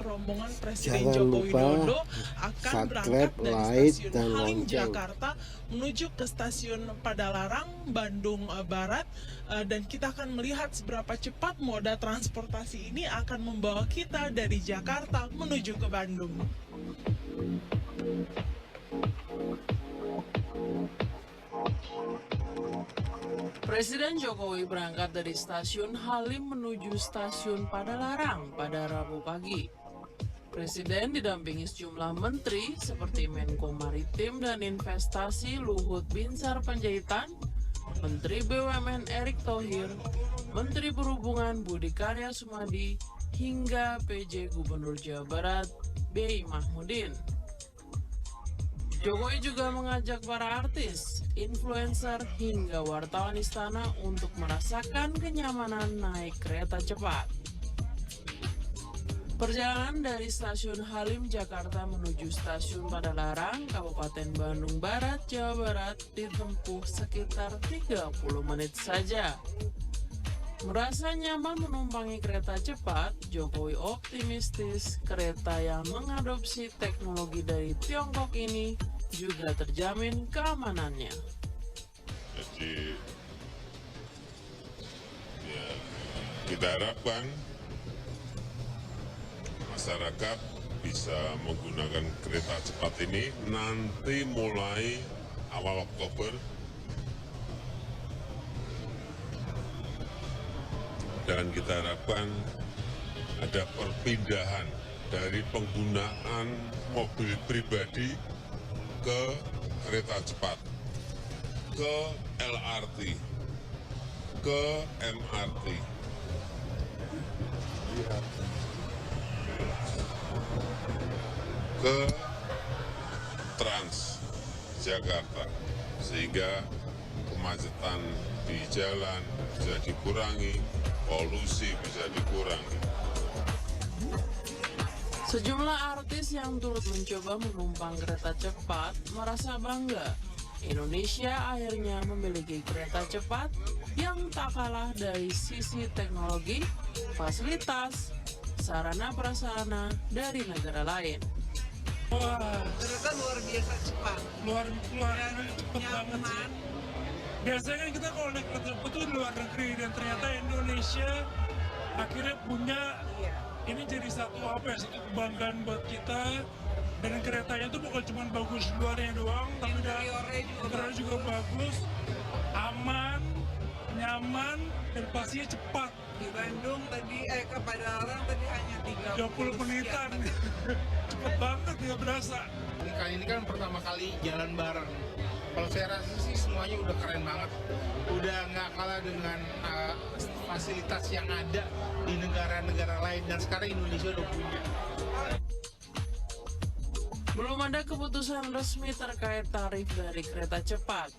rombongan Presiden Jangan Joko lupa Widodo akan berangkat subscribe, dari like, stasiun dan Halim lonceng. Jakarta menuju ke stasiun Padalarang Bandung Barat, dan kita akan melihat seberapa cepat moda transportasi ini akan membawa kita dari Jakarta menuju ke Bandung. Presiden Jokowi berangkat dari stasiun Halim menuju stasiun Padalarang pada Rabu pagi. Presiden didampingi sejumlah menteri seperti Menko Maritim dan Investasi Luhut Binsar Panjaitan, Menteri BUMN Erick Thohir, Menteri Perhubungan Budi Karya Sumadi, hingga PJ Gubernur Jawa Barat B.I. Mahmudin. Jokowi juga mengajak para artis, influencer, hingga wartawan istana untuk merasakan kenyamanan naik kereta cepat. Perjalanan dari stasiun Halim Jakarta menuju stasiun Padalarang, Kabupaten Bandung Barat, Jawa Barat ditempuh sekitar 30 menit saja. Merasa nyaman menumpangi kereta cepat, Jokowi optimistis kereta yang mengadopsi teknologi dari Tiongkok ini juga terjamin keamanannya. Jadi ya, kita harapkan masyarakat bisa menggunakan kereta cepat ini nanti mulai awal Oktober, dan kita harapkan ada perpindahan dari penggunaan mobil pribadi ke kereta cepat, ke LRT, ke MRT, ke Transjakarta, sehingga kemacetan di jalan bisa dikurangi, polusi bisa dikurangi. Sejumlah artis yang turut mencoba menumpang kereta cepat merasa bangga Indonesia akhirnya memiliki kereta cepat yang tak kalah dari sisi teknologi, fasilitas, sarana prasarana dari negara lain. Wah, Ternyata luar biasa cepat, luar cepet banget sih. nyaman. Biasanya kan kita kalau naik kereta cepat itu di luar negeri, dan ternyata Indonesia akhirnya punya Iya. ini jadi satu satu kebanggaan buat kita. Dan keretanya itu bukan cuma bagus luarnya doang, tapi interiornya juga bagus, aman, nyaman, dan pastinya cepat. Di Bandung tadi ke Padalarang tadi hanya 30 menitan. Cepet banget, nggak berasa. Kali ini kan pertama kali jalan bareng. Kalau saya rasa sih semuanya udah keren banget. Udah nggak kalah dengan fasilitas yang ada di negara-negara lain, dan sekarang Indonesia udah punya. Belum ada keputusan resmi terkait tarif dari kereta cepat.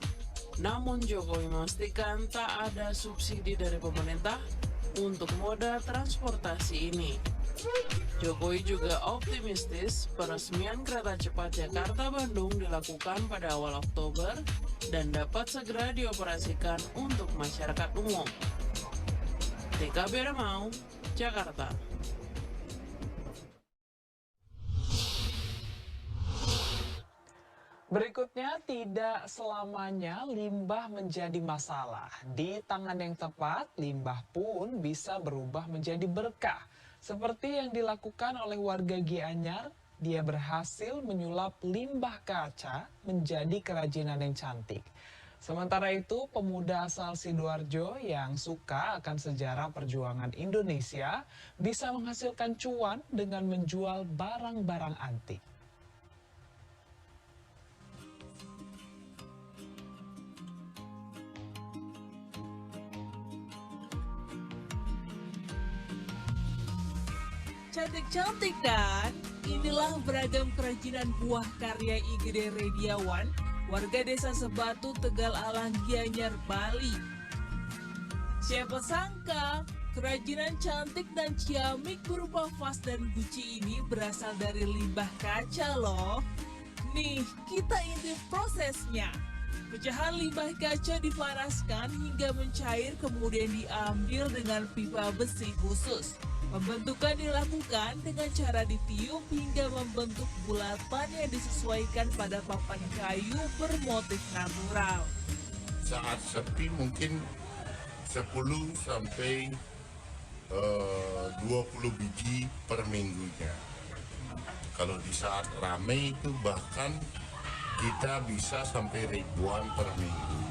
Namun Jokowi memastikan tak ada subsidi dari pemerintah untuk moda transportasi ini. Jokowi juga optimistis peresmian kereta cepat Jakarta-Bandung dilakukan pada awal Oktober dan dapat segera dioperasikan untuk masyarakat umum. TKB Remau, Jakarta. Berikutnya, tidak selamanya limbah menjadi masalah. Di tangan yang tepat, limbah pun bisa berubah menjadi berkah. Seperti yang dilakukan oleh warga Gianyar, dia berhasil menyulap limbah kaca menjadi kerajinan yang cantik. Sementara itu, pemuda asal Sidoarjo yang suka akan sejarah perjuangan Indonesia bisa menghasilkan cuan dengan menjual barang-barang antik. Cantik-cantik kan? Inilah beragam kerajinan buah karya Igede Rediawan, warga desa Sebatu, Tegal Alang, Gianyar, Bali. Siapa sangka, kerajinan cantik dan ciamik berupa vas dan guci ini berasal dari limbah kaca loh. Nih, kita intip prosesnya. Pecahan limbah kaca dipanaskan hingga mencair, kemudian diambil dengan pipa besi khusus. Pembentukan dilakukan dengan cara ditiup hingga membentuk bulatan yang disesuaikan pada papan kayu bermotif natural. Saat sepi mungkin 10 sampai 20 biji per minggunya. Kalau di saat ramai itu bahkan kita bisa sampai ribuan per minggu.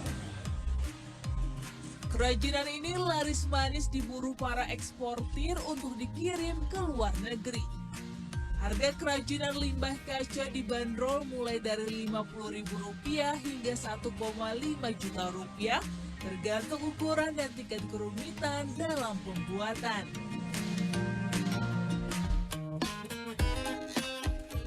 Kerajinan ini laris manis diburu para eksportir untuk dikirim ke luar negeri. Harga kerajinan limbah kaca dibanderol mulai dari Rp50.000 hingga Rp1,5 juta, tergantung ukuran dan tingkat kerumitan dalam pembuatan.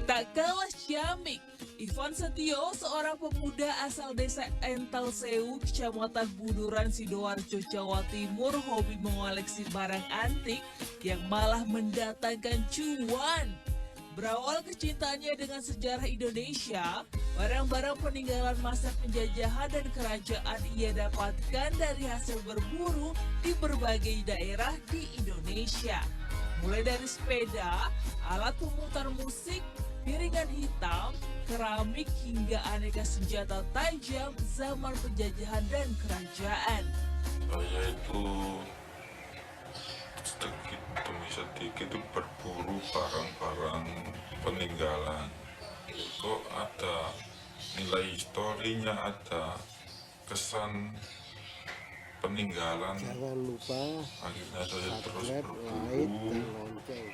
Tak kalah ciamik, Ivan Setio, seorang pemuda asal desa Ental Sewu, Kecamatan Buduran, Sidoarjo, Jawa Timur, hobi mengoleksi barang antik yang malah mendatangkan cuan. Berawal kecintaannya dengan sejarah Indonesia, barang-barang peninggalan masa penjajahan dan kerajaan ia dapatkan dari hasil berburu di berbagai daerah di Indonesia. Mulai dari sepeda, alat pemutar musik, piringan hitam, keramik hingga aneka senjata tajam zaman penjajahan dan kerajaan. Saya itu sedikit demi sedikit itu berburu barang-barang peninggalan. Kok ada nilai historinya, ada kesan peninggalan. Jangan lupa Akhirnya saya terus subscribe, like, berburu. dan lonceng.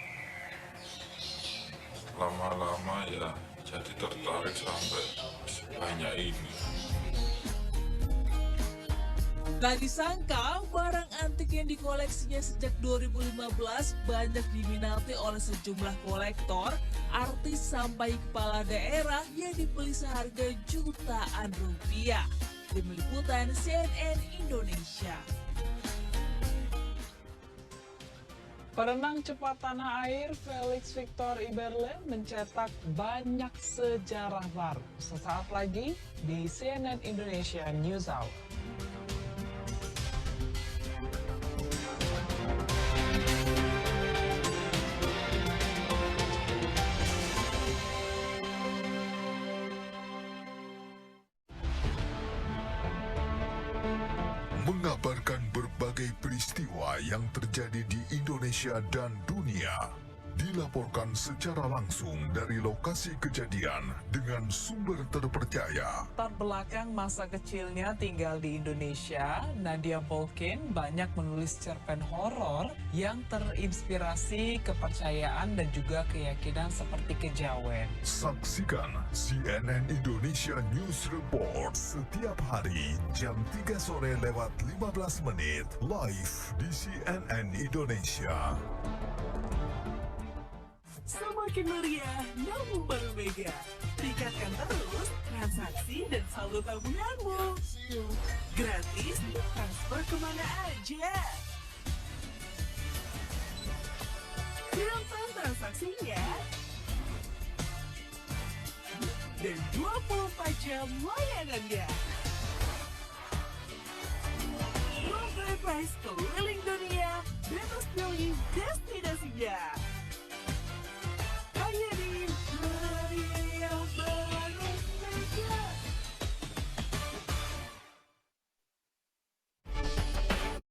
Lama-lama ya jadi tertarik sampai sebanyak ini. Tak disangka, barang antik yang dikoleksinya sejak 2015 banyak diminati oleh sejumlah kolektor, artis sampai kepala daerah yang dibeli seharga jutaan rupiah. Tim Liputan CNN Indonesia. Perenang cepat tanah air Felix Victor Iberle mencetak banyak sejarah baru. Sesaat lagi di CNN Indonesia News Hour. Mengabarkan berbagai peristiwa yang terjadi di Indonesia dan dunia, dilaporkan secara langsung dari lokasi kejadian dengan sumber terpercaya. Latar belakang masa kecilnya tinggal di Indonesia, Nadia Polkin banyak menulis cerpen horor yang terinspirasi kepercayaan dan juga keyakinan seperti kejawen. Saksikan CNN Indonesia News Report setiap hari jam 3 sore lewat 15 menit live di CNN Indonesia. Semakin meriah, nabung baru Mega. Tingkatkan terus transaksi dan saldo tabunganmu. Gratis, transfer kemana aja. Gampang transaksinya. Dan 24 jam layanannya. Low price keliling dunia.